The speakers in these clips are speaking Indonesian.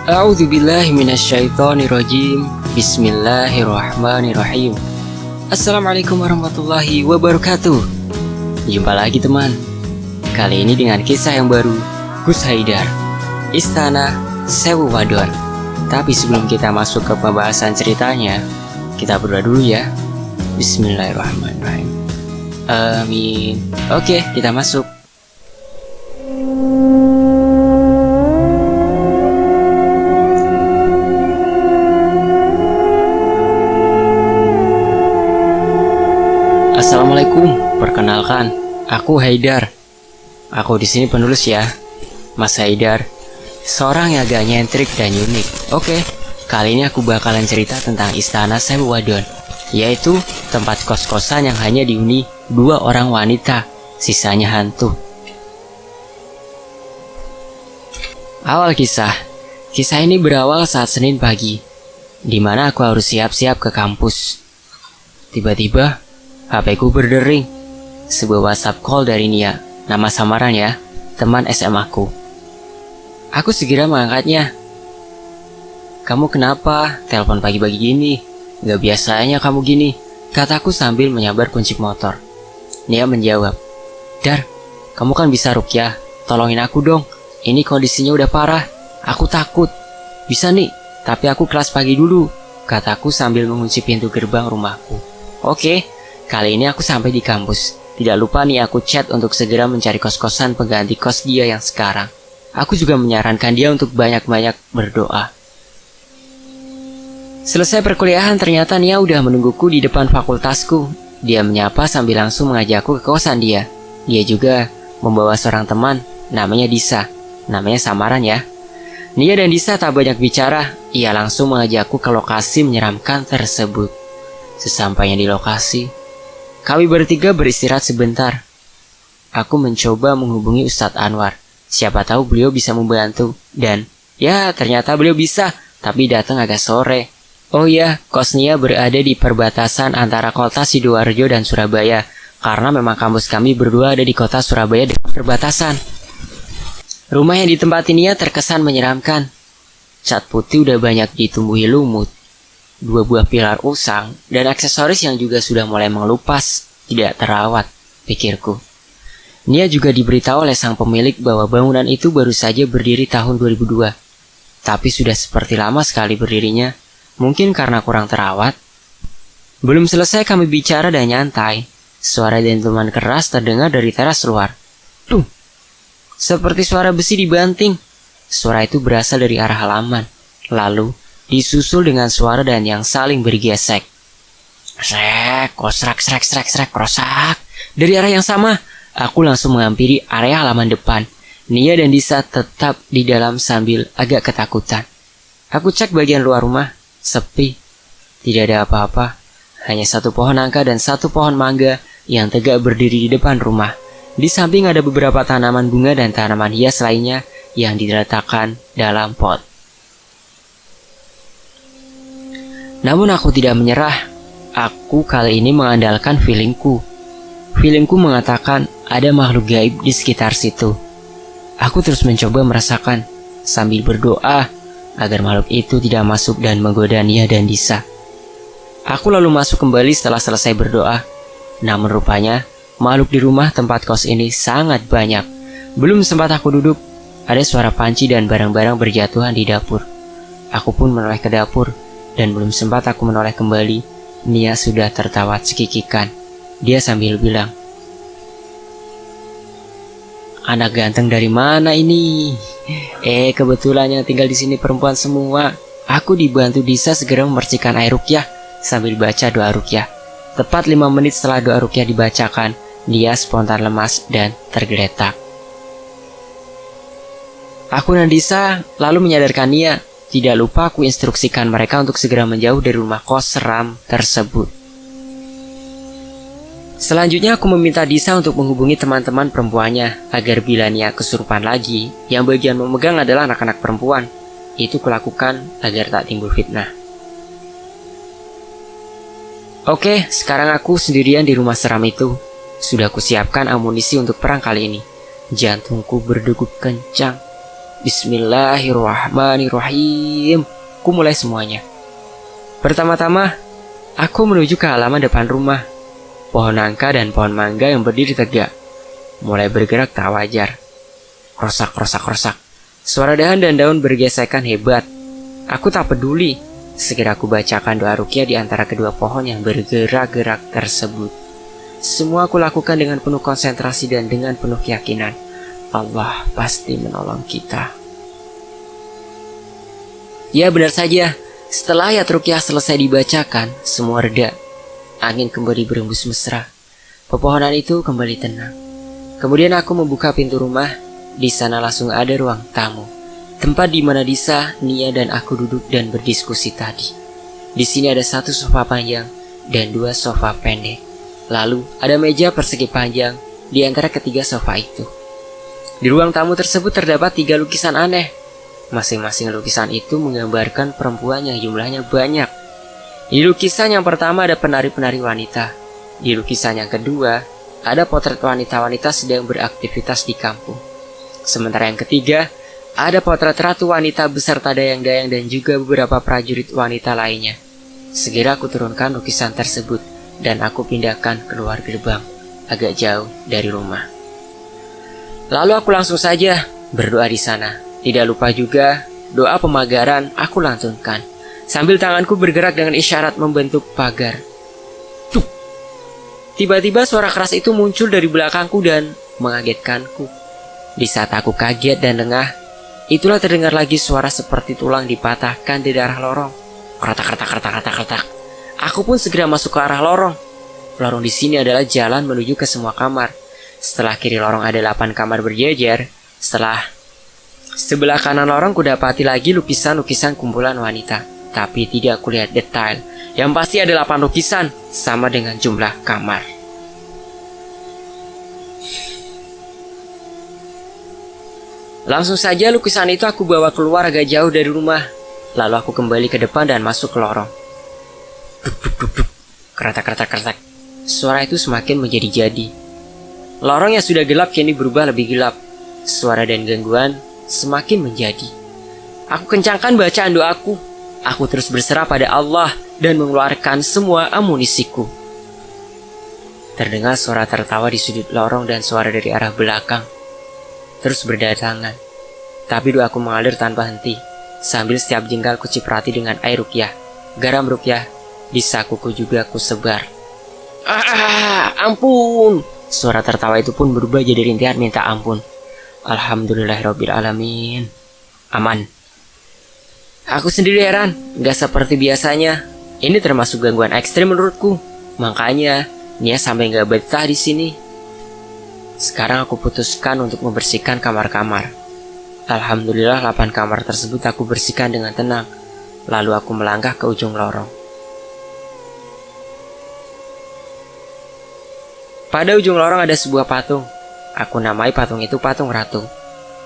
A'udzubillahi minasyaitonirrajim. Bismillahirrahmanirrahim. Assalamualaikum warahmatullahi wabarakatuh. Jumpa lagi teman. Kali ini dengan kisah yang baru, Gus Haidar, Istana Sewu Wadon. Tapi sebelum kita masuk ke pembahasan ceritanya, kita berdoa dulu ya. Bismillahirrahmanirrahim. Amin. Oke, kita masuk. Assalamualaikum, perkenalkan, aku Haidar. Aku di sini penulis ya, Mas Haidar, seorang yang agak nyentrik dan unik. Oke, kali ini aku bakalan cerita tentang Istana Sewu Wadon, yaitu tempat kos-kosan yang hanya dihuni 2 orang wanita, sisanya hantu. Awal kisah ini berawal saat Senin pagi, di mana aku harus siap-siap ke kampus. Tiba-tiba HP ku berdering. Sebuah WhatsApp call dari Nia, nama samaran ya, teman SMA ku. Aku segera mengangkatnya. "Kamu kenapa? Telepon pagi-pagi gini? Gak biasanya kamu gini," kataku sambil menyabar kunci motor. Nia menjawab, "Dar, kamu kan bisa ruqyah, tolongin aku dong. Ini kondisinya udah parah, aku takut." "Bisa nih, tapi aku kelas pagi dulu," kataku sambil mengunci pintu gerbang rumahku. Oke. Kali ini aku sampai di kampus. Tidak lupa nih aku chat untuk segera mencari kos-kosan pengganti kos dia yang sekarang. Aku juga menyarankan dia untuk banyak-banyak berdoa. Selesai perkuliahan ternyata Nia udah menungguku di depan fakultasku. Dia menyapa sambil langsung mengajakku ke kosan dia. Dia juga membawa seorang teman, namanya Disa. Namanya samaran ya. Nia dan Disa tak banyak bicara. Ia langsung mengajakku ke lokasi menyeramkan tersebut. Sesampainya di lokasi, kami bertiga beristirahat sebentar. Aku mencoba menghubungi Ustadz Anwar. Siapa tahu beliau bisa membantu. Dan ya ternyata beliau bisa, tapi datang agak sore. Oh ya, kos Nia berada di perbatasan antara kota Sidoarjo dan Surabaya. Karena memang kampus kami berdua ada di kota Surabaya dengan perbatasan. Rumah yang ditempati Nia terkesan menyeramkan. Cat putih udah banyak ditumbuhi lumut. 2 buah pilar usang, dan aksesoris yang juga sudah mulai mengelupas, tidak terawat, pikirku. Nia juga diberitahu oleh sang pemilik bahwa bangunan itu baru saja berdiri tahun 2002. Tapi sudah seperti lama sekali berdirinya, mungkin karena kurang terawat. Belum selesai kami bicara dan nyantai, suara dentuman keras terdengar dari teras luar. Tuh, seperti suara besi dibanting. Suara itu berasal dari arah halaman. Lalu disusul dengan suara dan yang saling bergesek. Srek, kosrak, srek, srek, srek, krosak. Dari arah yang sama, aku langsung menghampiri area halaman depan. Nia dan Disa tetap di dalam sambil agak ketakutan. Aku cek bagian luar rumah, sepi. Tidak ada apa-apa, hanya 1 pohon nangka dan 1 pohon mangga yang tegak berdiri di depan rumah. Di samping ada beberapa tanaman bunga dan tanaman hias lainnya yang diletakkan dalam pot. Namun aku tidak menyerah. Aku kali ini mengandalkan feelingku. Feelingku mengatakan ada makhluk gaib di sekitar situ. Aku terus mencoba merasakan sambil berdoa agar makhluk itu tidak masuk dan menggoda Nia dan Disa. Aku lalu masuk kembali setelah selesai berdoa. Namun rupanya makhluk di rumah tempat kos ini sangat banyak. Belum sempat aku duduk, ada suara panci dan barang-barang berjatuhan di dapur. Aku pun menoleh ke dapur. Dan belum sempat aku menoleh kembali, Nia sudah tertawa cekikikan. Dia sambil bilang, "Anak ganteng dari mana ini? Kebetulan yang tinggal di sini perempuan semua." Aku dibantu Disa segera memercikan air ruqyah sambil baca doa ruqyah. Tepat 5 menit setelah doa ruqyah dibacakan, dia spontan lemas dan tergeletak. Aku dan Disa lalu menyadarkan Nia. Tidak lupa aku instruksikan mereka untuk segera menjauh dari rumah kos seram tersebut. Selanjutnya aku meminta Disa untuk menghubungi teman-teman perempuannya agar bila Nia kesurupan lagi, yang bagian memegang adalah anak-anak perempuan. Itu kulakukan agar tak timbul fitnah. Oke, sekarang aku sendirian di rumah seram itu. Sudah kusiapkan amunisi untuk perang kali ini. Jantungku berdegup kencang. Bismillahirrahmanirrahim. Ku mulai semuanya. Pertama-tama, aku menuju ke halaman depan rumah. Pohon nangka dan pohon mangga yang berdiri tegak mulai bergerak tak wajar. Krosak, krosak, krosak. Suara dahan dan daun bergesekan hebat. Aku tak peduli. Segera aku bacakan doa ruqyah di antara kedua pohon yang bergerak-gerak tersebut. Semua aku lakukan dengan penuh konsentrasi dan dengan penuh keyakinan. Allah pasti menolong kita. Ya, benar saja. Setelah ayat ruqyah selesai dibacakan, semua reda. Angin kembali berembus mesra. Pepohonan itu kembali tenang. Kemudian aku membuka pintu rumah. Di sana langsung ada ruang tamu, tempat di mana Disa, Nia, dan aku duduk dan berdiskusi tadi. Di sini ada satu sofa panjang dan dua sofa pendek. Lalu ada meja persegi panjang di antara ketiga sofa itu. Di ruang tamu tersebut terdapat 3 lukisan aneh. Masing-masing lukisan itu menggambarkan perempuan yang jumlahnya banyak. Di lukisan yang pertama ada penari-penari wanita. Di lukisan yang kedua ada potret wanita-wanita sedang beraktivitas di kampung. Sementara yang ketiga, ada potret ratu wanita beserta dayang-dayang dan juga beberapa prajurit wanita lainnya. Segera aku turunkan lukisan tersebut dan aku pindahkan keluar gerbang, agak jauh dari rumah. Lalu aku langsung saja berdoa di sana. Tidak lupa juga doa pemagaran aku lantunkan, sambil tanganku bergerak dengan isyarat membentuk pagar. Tuh. Tiba-tiba suara keras itu muncul dari belakangku dan mengagetkanku. Di saat aku kaget dan lengah, itulah terdengar lagi suara seperti tulang dipatahkan di daerah lorong. Kretak, kretak, kretak, kretak, kretak. Aku pun segera masuk ke arah lorong. Lorong di sini adalah jalan menuju ke semua kamar. Setelah kiri lorong ada 8 kamar berjejer. Sebelah kanan lorong kudapati lagi lukisan-lukisan kumpulan wanita. Tapi tidak kulihat detail. Yang pasti ada 8 lukisan, sama dengan jumlah kamar. Langsung saja lukisan itu aku bawa keluar agak jauh dari rumah. Lalu aku kembali ke depan dan masuk ke lorong. Duk, duk, duk, duk. Kretak, kretak, kretak. Suara itu semakin menjadi-jadi. Lorong yang sudah gelap kini berubah lebih gelap. Suara dan gangguan semakin menjadi. Aku kencangkan bacaan doaku. Aku terus berserah pada Allah dan mengeluarkan semua amunisiku. Terdengar suara tertawa di sudut lorong dan suara dari arah belakang terus berdatangan. Tapi doaku mengalir tanpa henti, sambil setiap jengkal ku ciprati dengan air ruqyah. Garam ruqyah di sakuku juga ku sebar. Ampun! Suara tertawa itu pun berubah jadi rintihan minta ampun. Alhamdulillahirabbil alamin. Aman. Aku sendiri heran, gak seperti biasanya. Ini termasuk gangguan ekstrim menurutku. Makanya Nia sampai gak betah di sini. Sekarang aku putuskan untuk membersihkan kamar-kamar. Alhamdulillah 8 kamar tersebut aku bersihkan dengan tenang. Lalu aku melangkah ke ujung lorong. Pada ujung lorong ada sebuah patung. Aku namai patung itu patung ratu,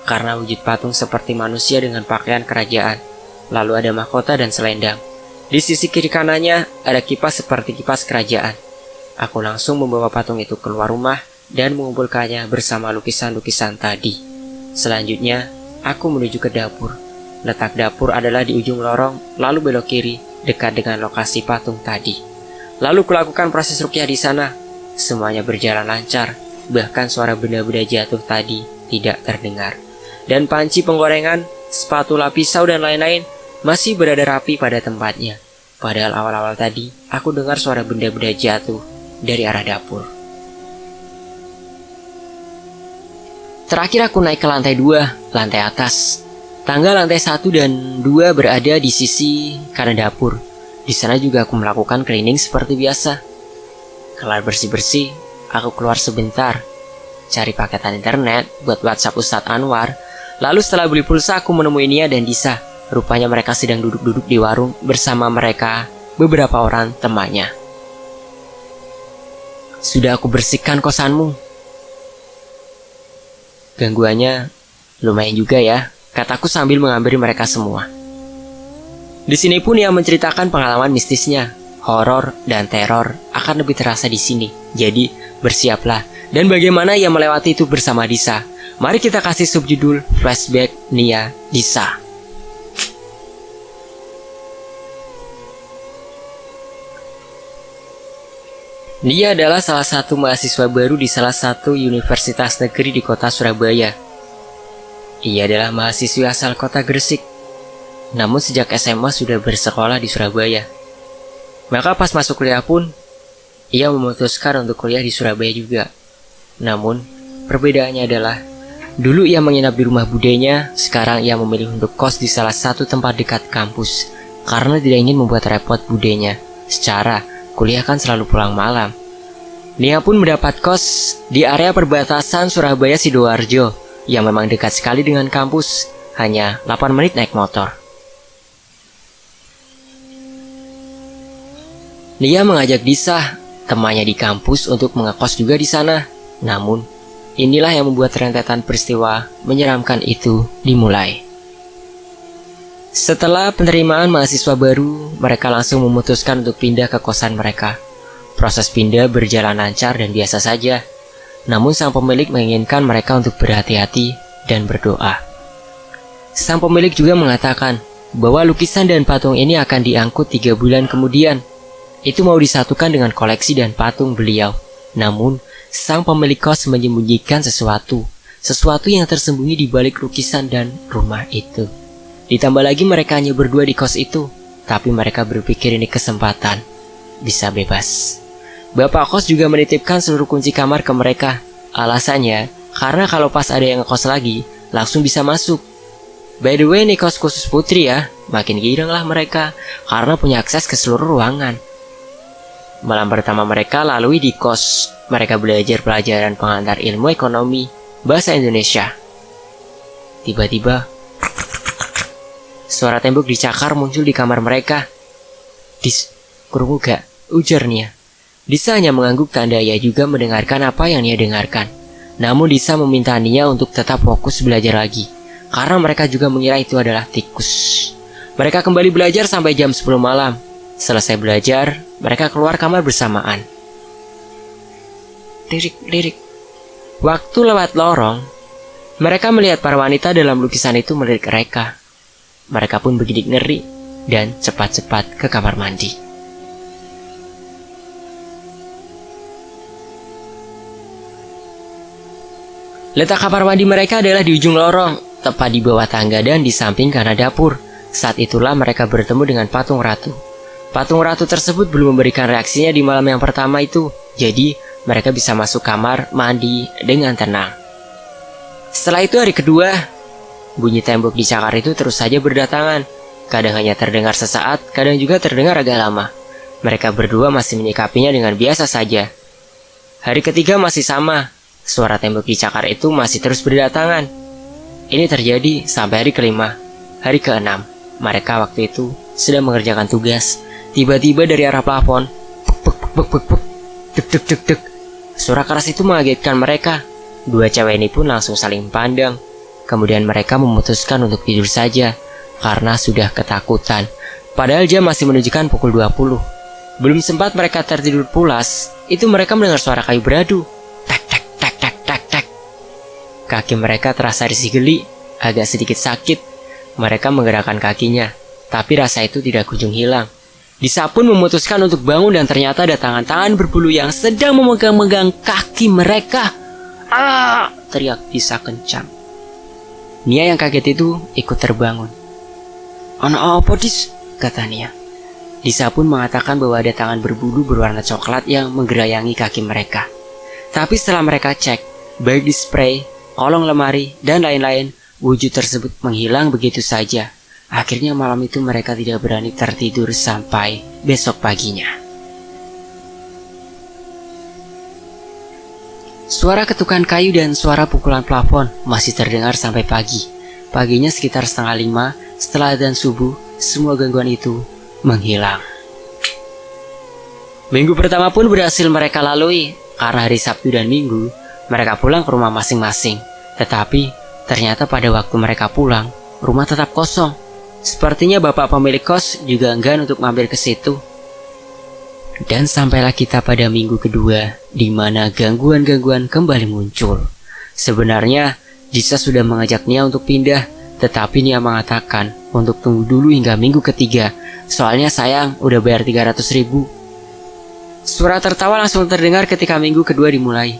karena wujud patung seperti manusia dengan pakaian kerajaan. Lalu ada mahkota dan selendang. Di sisi kiri kanannya ada kipas seperti kipas kerajaan. Aku langsung membawa patung itu keluar rumah dan mengumpulkannya bersama lukisan-lukisan tadi. Selanjutnya, aku menuju ke dapur. Letak dapur adalah di ujung lorong, lalu belok kiri, dekat dengan lokasi patung tadi. Lalu kulakukan proses ruqyah di sana. Semuanya berjalan lancar, bahkan suara benda-benda jatuh tadi tidak terdengar. Dan panci penggorengan, spatula, pisau, dan lain-lain masih berada rapi pada tempatnya. Padahal awal-awal tadi, aku dengar suara benda-benda jatuh dari arah dapur. Terakhir aku naik ke lantai 2, lantai atas. Tangga lantai 1 dan 2 berada di sisi kanan dapur. Di sana juga aku melakukan cleaning seperti biasa. Kelar bersih-bersih, aku keluar sebentar, cari paketan internet buat WhatsApp Ustadz Anwar. Lalu setelah beli pulsa, aku menemui Nia dan Disa. Rupanya mereka sedang duduk-duduk di warung bersama mereka beberapa orang temannya. Sudah aku bersihkan kosanmu. Gangguannya lumayan juga ya, kataku sambil menghampiri mereka semua. Di sini pun ia menceritakan pengalaman mistisnya. Horor dan teror akan lebih terasa di sini. Jadi bersiaplah. Dan bagaimana ia melewati itu bersama Disa. Mari kita kasih subjudul Flashback Nia Disa. Nia adalah salah satu mahasiswa baru di salah satu universitas negeri di kota Surabaya. Ia adalah mahasiswi asal kota Gresik, namun sejak SMA sudah bersekolah di Surabaya. Maka pas masuk kuliah pun, ia memutuskan untuk kuliah di Surabaya juga. Namun, perbedaannya adalah, dulu ia menginap di rumah budenya, sekarang ia memilih untuk kos di salah satu tempat dekat kampus, karena tidak ingin membuat repot budenya. Secara, kuliah kan selalu pulang malam. Nia pun mendapat kos di area perbatasan Surabaya-Sidoarjo, yang memang dekat sekali dengan kampus, hanya 8 menit naik motor. Nia mengajak Disa, temannya di kampus, untuk mengekos juga di sana. Namun, inilah yang membuat rentetan peristiwa menyeramkan itu dimulai. Setelah penerimaan mahasiswa baru, mereka langsung memutuskan untuk pindah ke kosan mereka. Proses pindah berjalan lancar dan biasa saja. Namun sang pemilik menginginkan mereka untuk berhati-hati dan berdoa. Sang pemilik juga mengatakan bahwa lukisan dan patung ini akan diangkut 3 bulan kemudian. Itu mau disatukan dengan koleksi dan patung beliau. Namun, sang pemilik kos menyembunyikan sesuatu yang tersembunyi di balik lukisan dan rumah itu. Ditambah lagi mereka hanya berdua di kos itu, tapi mereka berpikir ini kesempatan bisa bebas. Bapak kos juga menitipkan seluruh kunci kamar ke mereka. Alasannya, karena kalau pas ada yang ngekos lagi, langsung bisa masuk. By the way, ini kos khusus putri ya. Makin girang lah mereka, karena punya akses ke seluruh ruangan. Malam pertama mereka lalui di kos. Mereka belajar pelajaran pengantar ilmu ekonomi bahasa Indonesia. Tiba-tiba, suara tembok dicakar muncul di kamar mereka. Dis, krungu gak? Ujar Nia. Disa hanya mengangguk tanda ia juga mendengarkan apa yang Nia dengarkan. Namun Disa meminta Nia untuk tetap fokus belajar lagi, karena mereka juga mengira itu adalah tikus. Mereka kembali belajar sampai jam 10 malam. Selesai belajar, mereka keluar kamar bersamaan. Lirik. Waktu lewat lorong, mereka melihat para wanita dalam lukisan itu melirik mereka. Mereka pun bergidik ngeri dan cepat-cepat ke kamar mandi. Letak kamar mandi mereka adalah di ujung lorong, tepat di bawah tangga dan di samping kanan dapur. Saat itulah mereka bertemu dengan patung ratu. Patung ratu tersebut belum memberikan reaksinya di malam yang pertama itu, jadi mereka bisa masuk kamar mandi dengan tenang. Setelah itu hari kedua, bunyi tembok dicakar itu terus saja berdatangan. Kadang hanya terdengar sesaat, kadang juga terdengar agak lama. Mereka berdua masih menyikapinya dengan biasa saja. Hari ketiga masih sama, suara tembok dicakar itu masih terus berdatangan. Ini terjadi sampai hari kelima. Hari keenam, mereka waktu itu sedang mengerjakan tugas. Tiba-tiba dari arah plafon, dek. Suara keras itu mengagetkan mereka. Dua cewek ini pun langsung saling pandang. Kemudian mereka memutuskan untuk tidur saja, karena sudah ketakutan. Padahal jam masih menunjukkan pukul 20. Belum sempat mereka tertidur pulas, itu mereka mendengar suara kayu beradu. Tak. Kaki mereka terasa risih geli, agak sedikit sakit. Mereka menggerakkan kakinya, tapi rasa itu tidak kunjung hilang. Disa pun memutuskan untuk bangun dan ternyata ada tangan-tangan berbulu yang sedang memegang-megang kaki mereka. Ah! Teriak Disa kencang. Nia yang kaget itu ikut terbangun. "Ana apa, Dis?" kata Nia. Disa pun mengatakan bahwa ada tangan berbulu berwarna coklat yang menggerayangi kaki mereka. Tapi setelah mereka cek, baik di spray, kolong lemari, dan lain-lain, wujud tersebut menghilang begitu saja. Akhirnya malam itu mereka tidak berani tertidur sampai besok paginya. Suara ketukan kayu dan suara pukulan plafon masih terdengar sampai pagi. Paginya sekitar 4:30 setelah adzan subuh, semua gangguan itu menghilang. Minggu pertama pun berhasil mereka lalui. Karena hari Sabtu dan Minggu, mereka pulang ke rumah masing-masing. Tetapi ternyata pada waktu mereka pulang, rumah tetap kosong. Sepertinya bapak pemilik kos juga enggan untuk mampir ke situ. Dan sampailah kita pada minggu kedua, di mana gangguan-gangguan kembali muncul. Sebenarnya Disa sudah mengajak Nia untuk pindah, tetapi Nia mengatakan untuk tunggu dulu hingga minggu ketiga. Soalnya sayang udah bayar 300.000. Suara tertawa langsung terdengar ketika minggu kedua dimulai.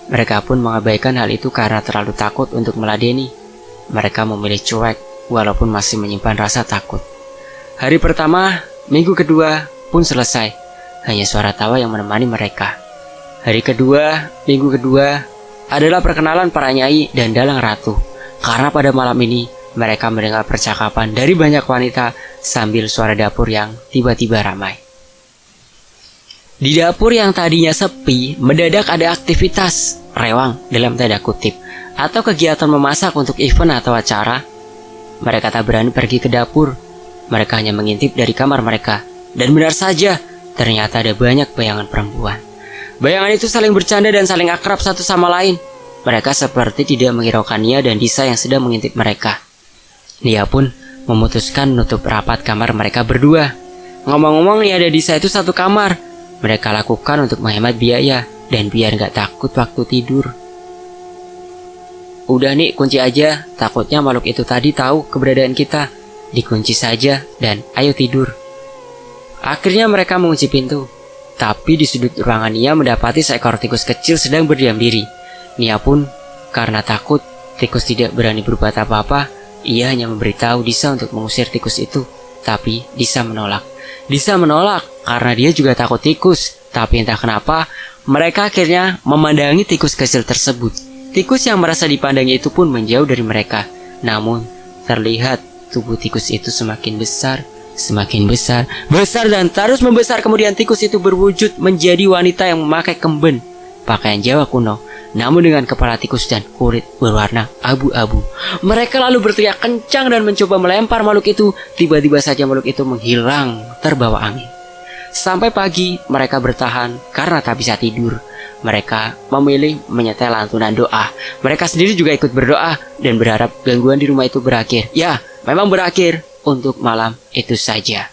Mereka pun mengabaikan hal itu karena terlalu takut untuk meladeni. Mereka memilih cuek walaupun masih menyimpan rasa takut. Hari pertama, minggu kedua pun selesai. Hanya suara tawa yang menemani mereka. Hari kedua, minggu kedua adalah perkenalan para nyai dan dalang ratu. Karena pada malam ini mereka mendengar percakapan dari banyak wanita sambil suara dapur yang tiba-tiba ramai. Di dapur yang tadinya sepi, mendadak ada aktivitas rewang dalam tanda kutip atau kegiatan memasak untuk event atau acara. Mereka tak berani pergi ke dapur. Mereka hanya mengintip dari kamar mereka. Dan benar saja, ternyata ada banyak bayangan perempuan. Bayangan itu saling bercanda dan saling akrab satu sama lain. Mereka seperti tidak menghiraukan Nia dan Disa yang sedang mengintip mereka. Nia pun memutuskan menutup rapat kamar mereka berdua. Ngomong-ngomong, Nia dan Disa itu satu kamar. Mereka lakukan untuk menghemat biaya dan biar gak takut waktu tidur. Udah nih, kunci aja. Takutnya makhluk itu tadi tahu keberadaan kita. Dikunci saja dan ayo tidur. Akhirnya mereka mengunci pintu. Tapi di sudut ruangan Nia mendapati seekor tikus kecil sedang berdiam diri. Nia pun karena takut tikus tidak berani berbuat apa-apa, ia hanya memberitahu Disa untuk mengusir tikus itu. Tapi Disa menolak. Disa menolak karena dia juga takut tikus. Tapi entah kenapa mereka akhirnya memandangi tikus kecil tersebut. Tikus yang merasa dipandangi itu pun menjauh dari mereka. Namun terlihat tubuh tikus itu semakin besar, besar dan terus membesar. Kemudian tikus itu berwujud menjadi wanita yang memakai kemben, pakaian Jawa kuno, namun dengan kepala tikus dan kulit berwarna abu-abu. Mereka lalu berteriak kencang dan mencoba melempar makhluk itu. Tiba-tiba saja makhluk itu menghilang terbawa angin. Sampai pagi mereka bertahan karena tak bisa tidur. Mereka memilih menyetel lantunan doa. Mereka sendiri juga ikut berdoa dan berharap gangguan di rumah itu berakhir. Ya, memang berakhir. Untuk malam itu saja.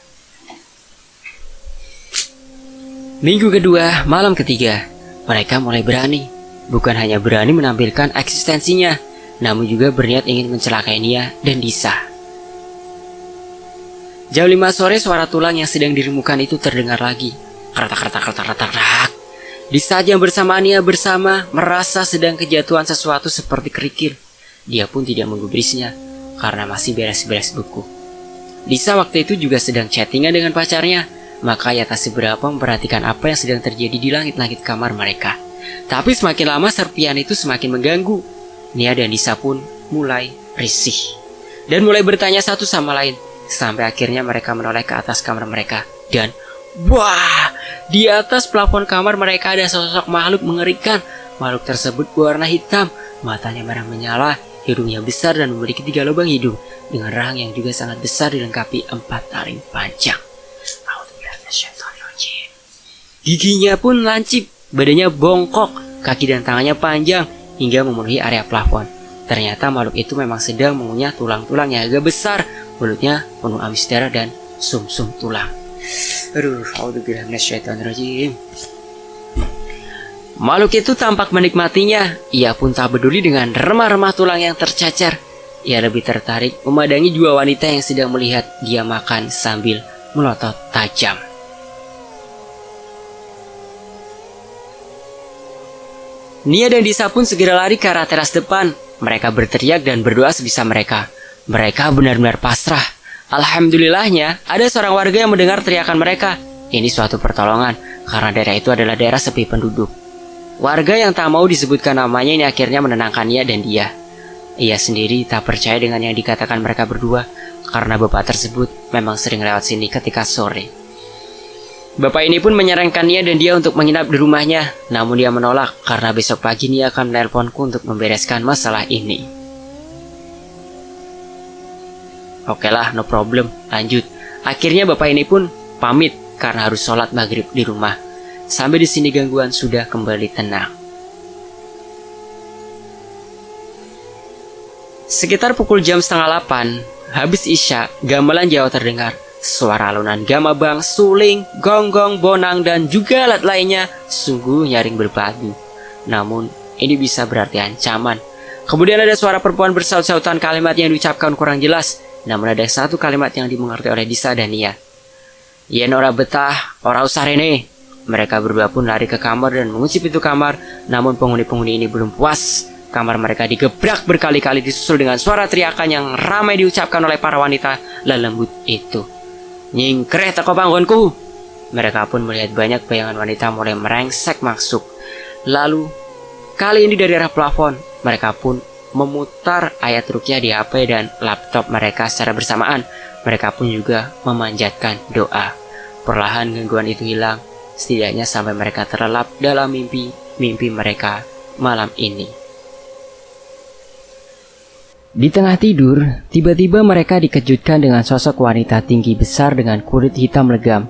Minggu kedua, malam ketiga, mereka mulai berani. Bukan hanya berani menampilkan eksistensinya, namun juga berniat ingin mencelakai Nia dan Disa. Jam 5 sore suara tulang yang sedang diremukan itu terdengar lagi. Kretak. Disa yang bersama Nia merasa sedang kejatuhan sesuatu seperti kerikil. Dia pun tidak menggubrisnya karena masih beres-beres buku. Disa waktu itu juga sedang chattingan dengan pacarnya, maka ia tak seberapa memperhatikan apa yang sedang terjadi di langit-langit kamar mereka. Tapi semakin lama serpian itu semakin mengganggu. Nia dan Disa pun mulai risih dan mulai bertanya satu sama lain, sampai akhirnya mereka menoleh ke atas kamar mereka. Dan wah, di atas plafon kamar mereka ada sosok makhluk mengerikan. Makhluk tersebut berwarna hitam, matanya merah menyala, hidungnya besar dan memiliki 3 lubang hidung dengan rahang yang juga sangat besar dilengkapi 4 taring panjang. Giginya pun lancip, badannya bongkok, kaki dan tangannya panjang hingga memenuhi area plafon. Ternyata makhluk itu memang sedang mengunyah tulang-tulang yang agak besar. Mulutnya penuh amis darah dan sumsum tulang. Makhluk itu tampak menikmatinya. Ia pun tak peduli dengan remah-remah tulang yang tercacar. Ia lebih tertarik memandangi 2 wanita yang sedang melihat dia makan sambil melotot tajam. Nia dan Disa pun segera lari ke arah teras depan. Mereka berteriak dan berdoa sebisa mereka. Mereka benar-benar pasrah. Alhamdulillahnya ada seorang warga yang mendengar teriakan mereka. Ini suatu pertolongan karena daerah itu adalah daerah sepi penduduk. Warga yang tak mau disebutkan namanya ini akhirnya menenangkan Nia dan dia. Ia sendiri tak percaya dengan yang dikatakan mereka berdua karena bapak tersebut memang sering lewat sini ketika sore. Bapak ini pun menyarankan Nia dan dia untuk menginap di rumahnya, namun dia menolak karena besok pagi Nia akan menelponku untuk membereskan masalah ini. Oke lah, no problem, lanjut. Akhirnya bapak ini pun pamit karena harus sholat maghrib di rumah. Sampai di sini gangguan sudah kembali tenang. Sekitar pukul jam 7:30, habis isya, gamelan Jawa terdengar. Suara alunan gamabang, suling, gonggong, bonang, dan juga alat lainnya sungguh nyaring berpadu. Namun, ini bisa berarti ancaman. Kemudian ada suara perempuan bersaut-sautan kalimat yang diucapkan kurang jelas. Namun ada satu kalimat yang dimengerti oleh Disa dan Nia. Yen ora betah, ora usah rene. Mereka berdua pun lari ke kamar dan mengunci pintu kamar. Namun penghuni-penghuni ini belum puas. Kamar mereka digebrak berkali-kali disusul dengan suara teriakan yang ramai diucapkan oleh para wanita lelembut itu. Nyingkreh teko panggonku. Mereka pun melihat banyak bayangan wanita mulai merengsek masuk. Lalu, kali ini dari arah plafon, mereka pun memutar ayat ruqyah di HP dan laptop mereka secara bersamaan. Mereka pun juga memanjatkan doa. Perlahan gangguan itu hilang, setidaknya sampai mereka terlelap dalam mimpi mereka malam ini. Di tengah tidur, tiba-tiba mereka dikejutkan dengan sosok wanita tinggi besar dengan kulit hitam legam.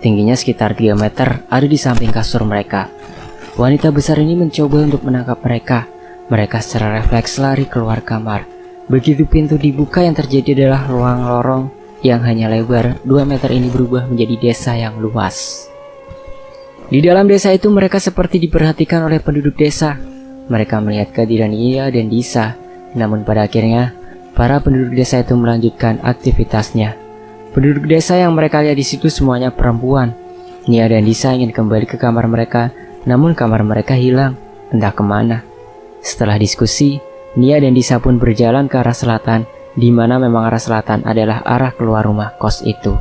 Tingginya sekitar 3 meter ada di samping kasur mereka. Wanita besar ini mencoba untuk menangkap mereka. Mereka secara refleks lari keluar kamar. Begitu pintu dibuka, yang terjadi adalah ruang lorong yang hanya lebar 2 meter ini berubah menjadi desa yang luas. Di dalam desa itu mereka seperti diperhatikan oleh penduduk desa. Mereka melihat kehadiran Nia dan Disa. Namun pada akhirnya, para penduduk desa itu melanjutkan aktivitasnya. Penduduk desa yang mereka lihat di situ semuanya perempuan. Nia dan Disa ingin kembali ke kamar mereka, namun kamar mereka hilang, entah kemana. Setelah diskusi, Nia dan Disa pun berjalan ke arah selatan, di mana memang arah selatan adalah arah keluar rumah kos itu.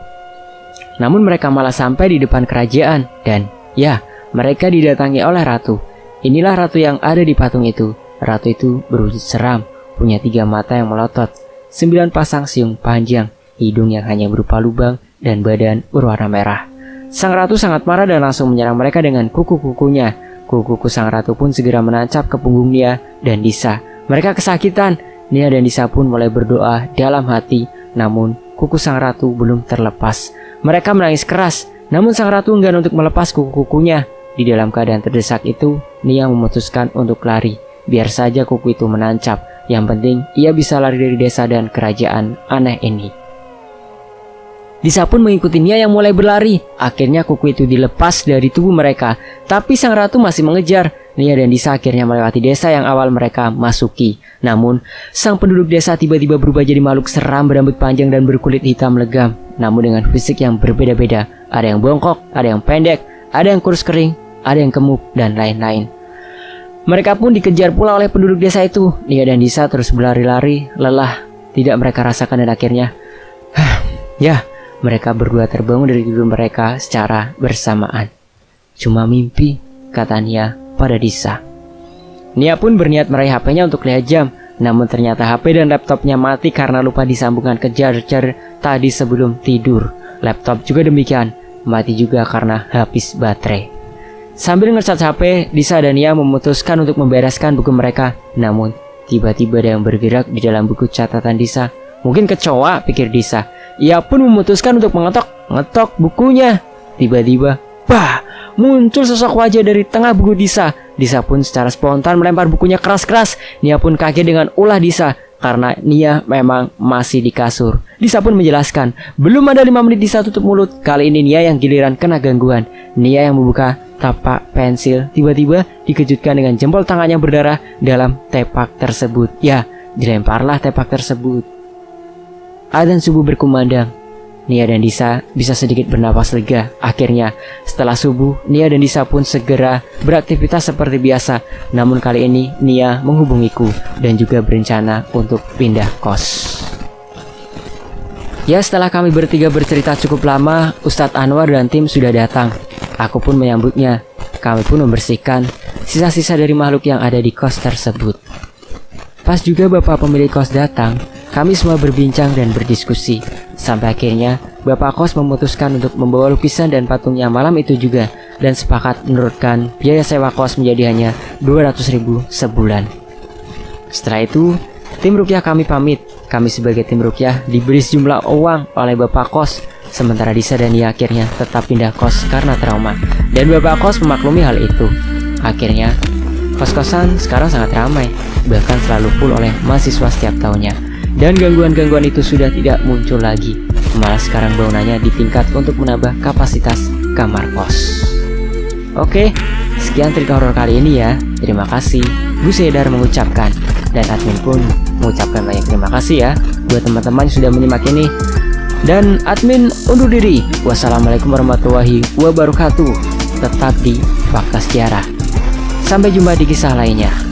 Namun mereka malah sampai di depan kerajaan, dan ya, mereka didatangi oleh ratu. Inilah ratu yang ada di patung itu. Ratu itu berwujud seram, punya 3 mata yang melotot, 9 pasang siung panjang, hidung yang hanya berupa lubang, dan badan berwarna merah. Sang ratu sangat marah dan langsung menyerang mereka dengan kuku-kukunya. Kuku-kuku sang ratu pun segera menancap ke punggung Nia dan Disa. Mereka kesakitan. Nia dan Disa pun mulai berdoa dalam hati, namun kuku sang ratu belum terlepas. Mereka menangis keras, namun sang ratu enggan untuk melepas kuku-kukunya. Di dalam keadaan terdesak itu, Nia memutuskan untuk lari. Biar saja kuku itu menancap. Yang penting, ia bisa lari dari desa dan kerajaan aneh ini. Disa pun mengikuti Nia yang mulai berlari. Akhirnya kuku itu dilepas dari tubuh mereka. Tapi sang ratu masih mengejar. Nia dan Disa akhirnya melewati desa yang awal mereka masuki. Namun, sang penduduk desa tiba-tiba berubah jadi makhluk seram berambut panjang dan berkulit hitam legam. Namun dengan fisik yang berbeda-beda. Ada yang bongkok, ada yang pendek, ada yang kurus kering, ada yang gemuk, dan lain-lain. Mereka pun dikejar pula oleh penduduk desa itu. Nia dan Disa terus berlari-lari, lelah tidak mereka rasakan dan akhirnya ya, mereka berdua terbangun dari tidur mereka secara bersamaan. Cuma mimpi, kata Nia pada Disa. Nia pun berniat meraih HP-nya untuk lihat jam. Namun ternyata HP dan laptopnya mati karena lupa disambungkan ke charger tadi sebelum tidur. Laptop juga demikian, mati juga karena habis baterai. Sambil ngecas HP, Disa dan Nia memutuskan untuk membereskan buku mereka. Namun, tiba-tiba ada yang bergerak di dalam buku catatan Disa. Mungkin kecoa, pikir Disa. Ia pun memutuskan untuk mengetok bukunya. Tiba-tiba, muncul sosok wajah dari tengah buku Disa. Disa pun secara spontan melempar bukunya keras-keras. Nia pun kaget dengan ulah Disa, karena Nia memang masih di kasur. Disa pun menjelaskan, belum ada 5 menit Disa tutup mulut. Kali ini Nia yang giliran kena gangguan. Nia yang membuka tapak pensil, tiba-tiba dikejutkan dengan jempol tangannya berdarah dalam tepak tersebut. Ya, dilemparlah tepak tersebut. Adzan subuh berkumandang. Nia dan Disa bisa sedikit bernapas lega. Akhirnya, setelah subuh, Nia dan Disa pun segera beraktivitas seperti biasa. Namun kali ini, Nia menghubungiku dan juga berencana untuk pindah kos. Ya, setelah kami bertiga bercerita cukup lama, Ustadz Anwar dan tim sudah datang. Aku pun menyambutnya. Kami pun membersihkan sisa-sisa dari makhluk yang ada di kos tersebut. Pas juga bapak pemilik kos datang, kami semua berbincang dan berdiskusi. Sampai akhirnya, bapak kos memutuskan untuk membawa lukisan dan patungnya malam itu juga. Dan sepakat menurunkan biaya sewa kos menjadi hanya 200.000 sebulan. Setelah itu, tim ruqyah kami pamit. Kami sebagai tim ruqyah diberi sejumlah uang oleh bapak kos. Sementara Disa dan Nia akhirnya tetap pindah kos karena trauma. Dan bapak kos memaklumi hal itu. Akhirnya, kos-kosan sekarang sangat ramai. Bahkan selalu full oleh mahasiswa setiap tahunnya. Dan gangguan-gangguan itu sudah tidak muncul lagi. Malah sekarang bangunannya ditingkat untuk menambah kapasitas kamar kos. Oke, sekian cerita horor kali ini ya. Terima kasih. Bu Sedar mengucapkan. Dan admin pun mengucapkan banyak terima kasih ya buat teman-teman yang sudah menyimak ini. Dan admin undur diri. Wassalamualaikum warahmatullahi wabarakatuh. Tetap di Fakta Sejarah. Sampai jumpa di kisah lainnya.